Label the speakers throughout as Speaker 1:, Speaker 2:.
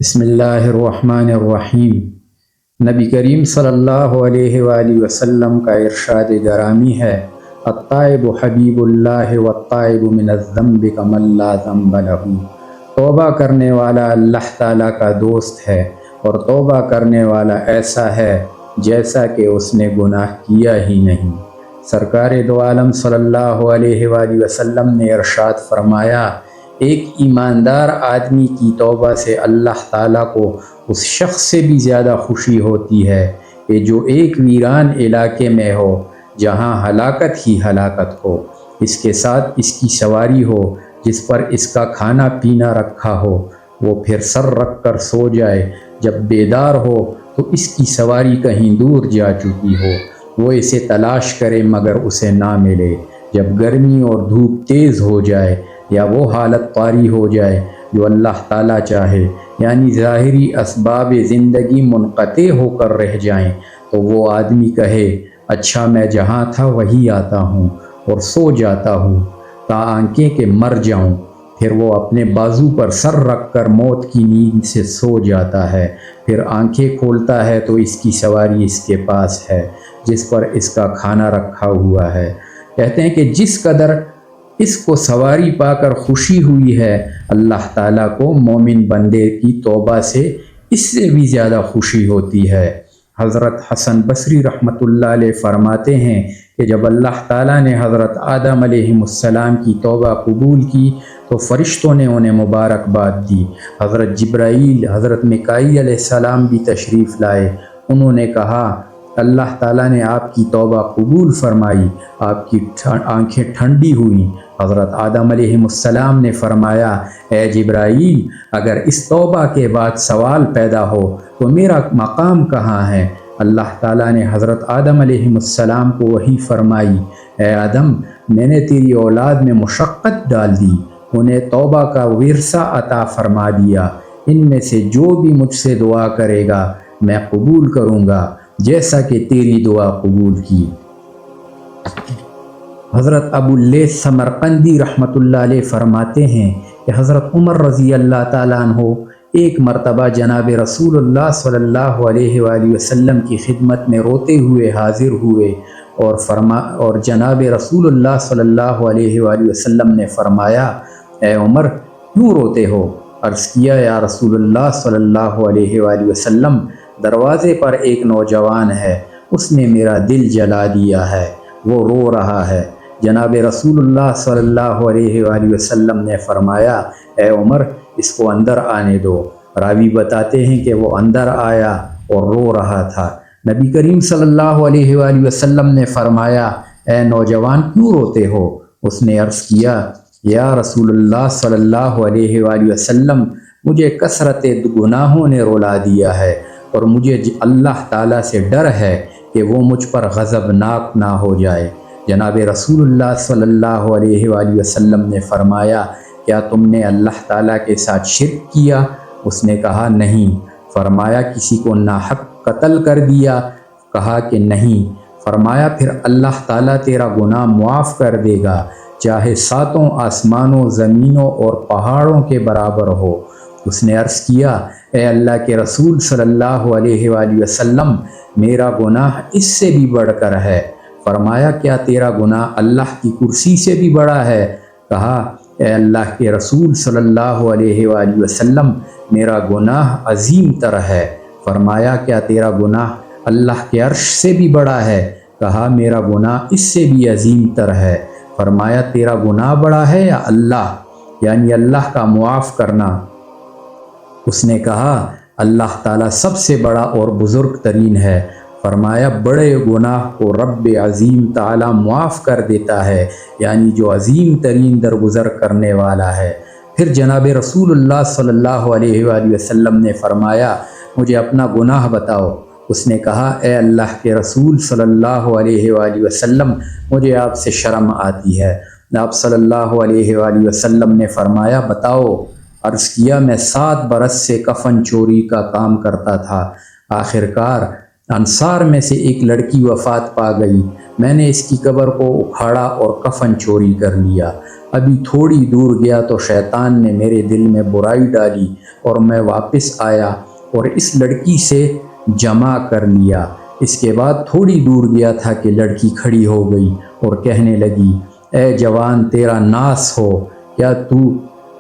Speaker 1: بسم اللہ الرحمن الرحیم۔ نبی کریم صلی اللہ علیہ وآلہ وسلم کا ارشاد گرامی ہے، التائب حبیب اللہ والتائب من الذنب کمن لا ذنب لہ۔ توبہ کرنے والا اللہ تعالیٰ کا دوست ہے، اور توبہ کرنے والا ایسا ہے جیسا کہ اس نے گناہ کیا ہی نہیں۔ سرکار دو عالم صلی اللہ علیہ وآلہ وسلم نے ارشاد فرمایا، ایک ایماندار آدمی کی توبہ سے اللہ تعالیٰ کو اس شخص سے بھی زیادہ خوشی ہوتی ہے کہ جو ایک ویران علاقے میں ہو جہاں ہلاکت ہی ہلاکت ہو، اس کے ساتھ اس کی سواری ہو جس پر اس کا کھانا پینا رکھا ہو، وہ پھر سر رکھ کر سو جائے، جب بیدار ہو تو اس کی سواری کہیں دور جا چکی ہو، وہ اسے تلاش کرے مگر اسے نہ ملے، جب گرمی اور دھوپ تیز ہو جائے یا وہ حالت طاری ہو جائے جو اللہ تعالیٰ چاہے، یعنی ظاہری اسباب زندگی منقطع ہو کر رہ جائیں، تو وہ آدمی کہے، اچھا میں جہاں تھا وہی آتا ہوں، اور سو جاتا ہوں تاکہ کہ مر جاؤں۔ پھر وہ اپنے بازو پر سر رکھ کر موت کی نیند سے سو جاتا ہے، پھر آنکھیں کھولتا ہے تو اس کی سواری اس کے پاس ہے جس پر اس کا کھانا رکھا ہوا ہے۔ کہتے ہیں کہ جس قدر اس کو سواری پا کر خوشی ہوئی ہے، اللہ تعالیٰ کو مومن بندے کی توبہ سے اس سے بھی زیادہ خوشی ہوتی ہے۔ حضرت حسن بصری رحمۃ اللہ علیہ فرماتے ہیں کہ جب اللہ تعالیٰ نے حضرت آدم علیہ السلام کی توبہ قبول کی تو فرشتوں نے انہیں مبارکباد دی۔ حضرت جبرائیل، حضرت میکائیل علیہ السلام بھی تشریف لائے، انہوں نے کہا، اللہ تعالیٰ نے آپ کی توبہ قبول فرمائی، آپ کی آنکھیں ٹھنڈی ہوئیں۔ حضرت آدم علیہ السلام نے فرمایا، اے جبرائیل، اگر اس توبہ کے بعد سوال پیدا ہو تو میرا مقام کہاں ہے؟ اللہ تعالیٰ نے حضرت آدم علیہ السلام کو وحی فرمائی، اے آدم، میں نے تیری اولاد میں مشقت ڈال دی، انہیں توبہ کا ورثہ عطا فرما دیا، ان میں سے جو بھی مجھ سے دعا کرے گا میں قبول کروں گا جیسا کہ تیری دعا قبول کی۔ حضرت ابو اللیث سمرقندی رحمۃ اللہ علیہ فرماتے ہیں کہ حضرت عمر رضی اللہ تعالیٰ عنہ ایک مرتبہ جناب رسول اللہ صلی اللہ علیہ وآلہ وسلم کی خدمت میں روتے ہوئے حاضر ہوئے، اور جناب رسول اللہ صلی اللہ علیہ وآلہ وسلم نے فرمایا، اے عمر کیوں روتے ہو؟ عرض کیا، یا رسول اللہ صلی اللہ علیہ وآلہ وسلم، دروازے پر ایک نوجوان ہے، اس نے میرا دل جلا دیا ہے، وہ رو رہا ہے۔ جناب رسول اللہ صلی اللہ علیہ وآلہ وسلم نے فرمایا، اے عمر، اس کو اندر آنے دو۔ راوی بتاتے ہیں کہ وہ اندر آیا اور رو رہا تھا۔ نبی کریم صلی اللہ علیہ وآلہ وسلم نے فرمایا، اے نوجوان کیوں روتے ہو؟ اس نے عرض کیا، یا رسول اللہ صلی اللہ علیہ وآلہ وسلم، مجھے کثرت گناہوں نے رلا دیا ہے، اور مجھے اللہ تعالیٰ سے ڈر ہے کہ وہ مجھ پر غضبناک نہ ہو جائے۔ جناب رسول اللہ صلی اللہ علیہ وآلہ وسلم نے فرمایا، کیا تم نے اللہ تعالیٰ کے ساتھ شرک کیا؟ اس نے کہا، نہیں۔ فرمایا، کسی کو ناحق قتل کر دیا؟ کہا کہ نہیں۔ فرمایا، پھر اللہ تعالیٰ تیرا گناہ معاف کر دے گا، چاہے 7 آسمانوں، زمینوں اور پہاڑوں کے برابر ہو۔ اس نے عرض کیا، اے اللہ کے رسول صلی اللہ علیہ وآلہ وسلم، میرا گناہ اس سے بھی بڑھ کر ہے۔ فرمایا، کیا تیرا گناہ اللہ کی کرسی سے بھی بڑا ہے؟ کہا، اے اللہ کے رسول صلی اللہ علیہ وآلہ وسلم، میرا گناہ عظیم تر ہے۔ فرمایا، کیا تیرا گناہ اللہ کے عرش سے بھی بڑا ہے؟ کہا، میرا گناہ اس سے بھی عظیم تر ہے۔ فرمایا، تیرا گناہ بڑا ہے یا اللہ، یعنی اللہ کا معاف کرنا؟ اس نے کہا، اللہ تعالیٰ سب سے بڑا اور بزرگ ترین ہے۔ فرمایا، بڑے گناہ کو رب عظیم تعالیٰ معاف کر دیتا ہے، یعنی جو عظیم ترین درگزر کرنے والا ہے۔ پھر جناب رسول اللہ صلی اللہ علیہ وآلہ وسلم نے فرمایا، مجھے اپنا گناہ بتاؤ۔ اس نے کہا، اے اللہ کے رسول صلی اللہ علیہ وآلہ وسلم، مجھے آپ سے شرم آتی ہے۔ آپ صلی اللہ علیہ وآلہ وسلم نے فرمایا، بتاؤ۔ عرض کیا، میں 7 برس سے کفن چوری کا کام کرتا تھا، آخرکار انصار میں سے ایک لڑکی وفات پا گئی، میں نے اس کی قبر کو اکھاڑا اور کفن چوری کر لیا۔ ابھی تھوڑی دور گیا تو شیطان نے میرے دل میں برائی ڈالی، اور میں واپس آیا اور اس لڑکی سے جمع کر لیا۔ اس کے بعد تھوڑی دور گیا تھا کہ لڑکی کھڑی ہو گئی اور کہنے لگی، اے جوان تیرا ناس ہو، کیا تو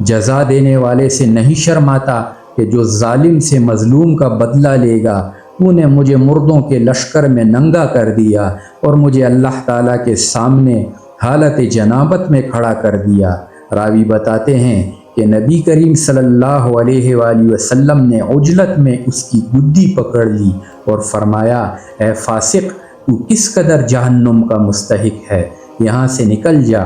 Speaker 1: جزا دینے والے سے نہیں شرماتا کہ جو ظالم سے مظلوم کا بدلہ لے گا؟ تو نے مجھے مردوں کے لشکر میں ننگا کر دیا اور مجھے اللہ تعالیٰ کے سامنے حالت جنابت میں کھڑا کر دیا۔ راوی بتاتے ہیں کہ نبی کریم صلی اللہ علیہ وآلہ وسلم نے عجلت میں اس کی گدی پکڑ لی اور فرمایا، اے فاسق، تو کس قدر جہنم کا مستحق ہے، یہاں سے نکل جا۔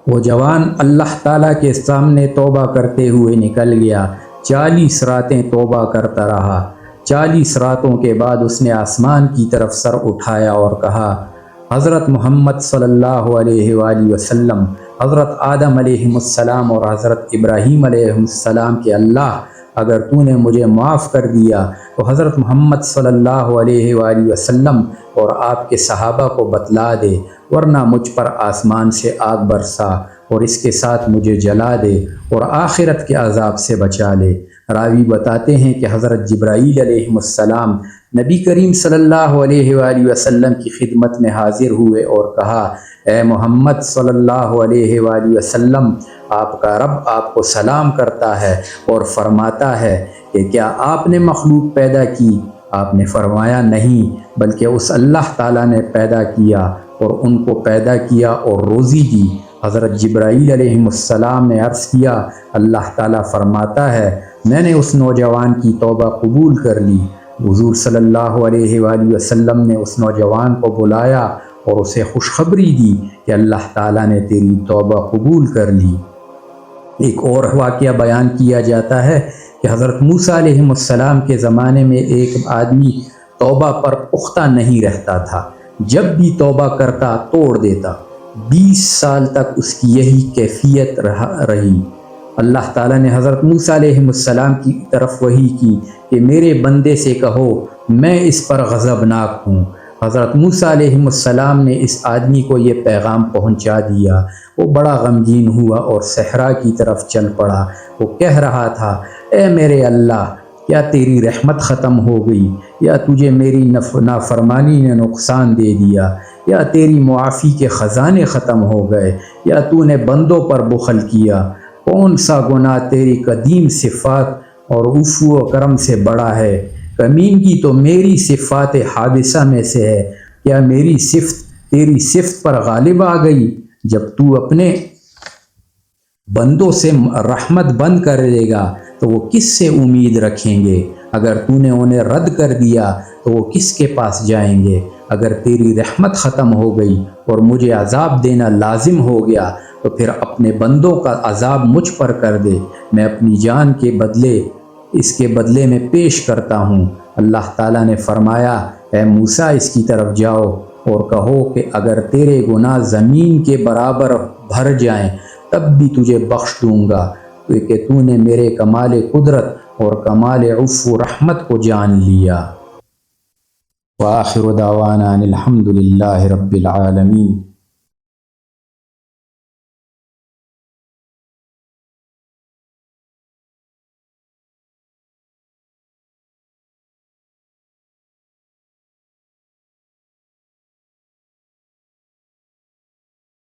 Speaker 1: وہ جوان اللہ تعالیٰ کے سامنے توبہ کرتے ہوئے نکل گیا۔ 40 راتیں توبہ کرتا رہا۔ 40 راتوں کے بعد اس نے آسمان کی طرف سر اٹھایا اور کہا، حضرت محمد صلی اللہ علیہ وآلہ وسلم، حضرت آدم علیہ السلام اور حضرت ابراہیم علیہ السلام کے اللہ، اگر تو نے مجھے معاف کر دیا تو حضرت محمد صلی اللہ علیہ وآلہ وسلم اور آپ کے صحابہ کو بتلا دے، ورنہ مجھ پر آسمان سے آگ برسا اور اس کے ساتھ مجھے جلا دے اور آخرت کے عذاب سے بچا لے۔ راوی بتاتے ہیں کہ حضرت جبرائیل علیہ السلام نبی کریم صلی اللہ علیہ وآلہ وسلم کی خدمت میں حاضر ہوئے اور کہا، اے محمد صلی اللہ علیہ وآلہ وسلم، آپ کا رب آپ کو سلام کرتا ہے اور فرماتا ہے کہ کیا آپ نے مخلوق پیدا کی؟ آپ نے فرمایا، نہیں، بلکہ اس اللہ تعالیٰ نے پیدا کیا اور ان کو پیدا کیا اور روزی دی۔ حضرت جبرائیل علیہ السلام نے عرض کیا، اللہ تعالیٰ فرماتا ہے، میں نے اس نوجوان کی توبہ قبول کر لی۔ حضور صلی اللہ علیہ وآلہ وسلم نے اس نوجوان کو بلایا اور اسے خوشخبری دی کہ اللہ تعالیٰ نے تیری توبہ قبول کر لی۔ ایک اور واقعہ بیان کیا جاتا ہے کہ حضرت موسیٰ علیہ السلام کے زمانے میں ایک آدمی توبہ پر پختہ نہیں رہتا تھا، جب بھی توبہ کرتا توڑ دیتا۔ 20 سال تک اس کی یہی کیفیت رہی۔ اللہ تعالیٰ نے حضرت موسیٰ علیہ السلام کی طرف وحی کی کہ میرے بندے سے کہو میں اس پر غضبناک ہوں۔ حضرت موسیٰ علیہ السلام نے اس آدمی کو یہ پیغام پہنچا دیا۔ وہ بڑا غمگین ہوا اور صحرا کی طرف چل پڑا۔ وہ کہہ رہا تھا، اے میرے اللہ، کیا تیری رحمت ختم ہو گئی، یا تجھے میری نافرمانی نے نقصان دے دیا، یا تیری معافی کے خزانے ختم ہو گئے، یا تو نے بندوں پر بخل کیا؟ کون سا گناہ تیری قدیم صفات اور عفو و کرم سے بڑا ہے؟ کمینگی تو میری صفات حادثہ میں سے ہے۔ کیا میری صفت تیری صفت پر غالب آ گئی؟ جب تو اپنے بندوں سے رحمت بند کر دے گا تو وہ کس سے امید رکھیں گے؟ اگر تو نے انہیں رد کر دیا تو وہ کس کے پاس جائیں گے؟ اگر تیری رحمت ختم ہو گئی اور مجھے عذاب دینا لازم ہو گیا تو پھر اپنے بندوں کا عذاب مجھ پر کر دے، میں اپنی جان کے بدلے اس کے بدلے میں پیش کرتا ہوں۔ اللہ تعالیٰ نے فرمایا، اے موسیٰ، اس کی طرف جاؤ اور کہو کہ اگر تیرے گناہ زمین کے برابر بھر جائیں تب بھی تجھے بخش دوں گا، کیونکہ تو نے میرے کمال قدرت اور کمال عفو و رحمت کو جان لیا۔ وآخر دعوانا الحمد للہ رب العالمین۔